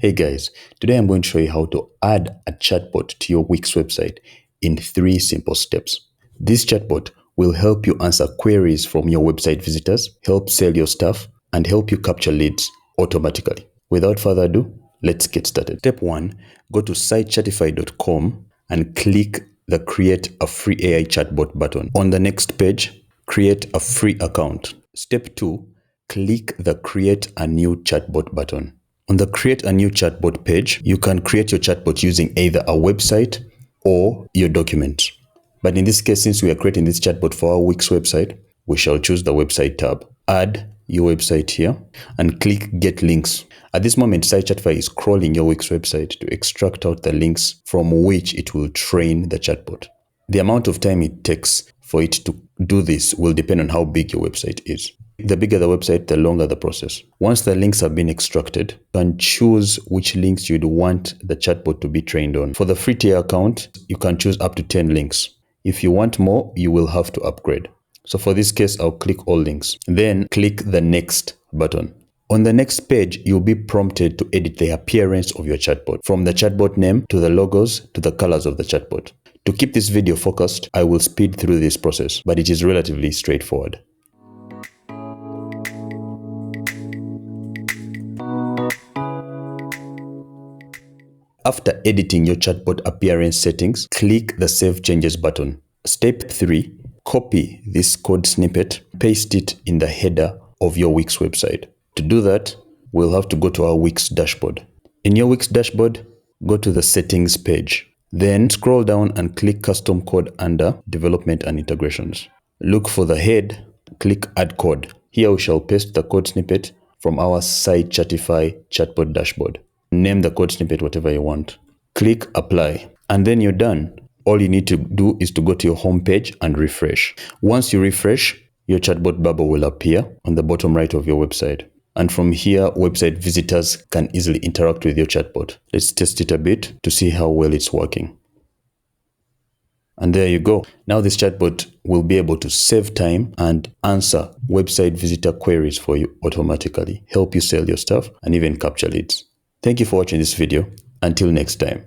Hey guys, today I'm going to show you how to add a chatbot to your WIX website in 3 simple steps. This chatbot will help you answer queries from your website visitors, help sell your stuff, and help you capture leads automatically. Without further ado, let's get started. Step 1, go to sitechatify.com and click the Create a Free AI Chatbot button. On the next page, create a free account. Step 2, click the Create a New Chatbot button. On the Create a New Chatbot page, you can create your chatbot using either a website or your document. But in this case, since we are creating this chatbot for our WIX website, we shall choose the website tab. Add your website here and click Get Links. At this moment, SiteChatify is crawling your WIX website to extract out the links from which it will train the chatbot. The amount of time it takes for it to do this will depend on how big your website is. The bigger the website, the longer the process. Once the links have been extracted, you can choose which links you'd want the chatbot to be trained on. For the free tier account, you can choose up to 10 links. If you want more, you will have to upgrade. So for this case, I'll click all links. Then click the Next button. On the next page, you'll be prompted to edit the appearance of your chatbot, from the chatbot name to the logos to the colors of the chatbot. To keep this video focused, I will speed through this process, but it is relatively straightforward. After editing your chatbot appearance settings, click the Save Changes button. Step 3, copy this code snippet, paste it in the header of your WIX website. To do that, we'll have to go to our WIX dashboard. In your WIX dashboard, go to the Settings page. Then scroll down and click Custom Code under Development and Integrations. Look for the head, click Add Code. Here we shall paste the code snippet from our SiteChatify chatbot dashboard. Name the code snippet whatever you want. Click Apply, and then you're done. All you need to do is to go to your home page and refresh. Once you refresh, your chatbot bubble will appear on the bottom right of your website. And from here, website visitors can easily interact with your chatbot. Let's test it a bit to see how well it's working. And there you go. Now this chatbot will be able to save time and answer website visitor queries for you automatically, help you sell your stuff, and even capture leads. Thank you for watching this video. Until next time.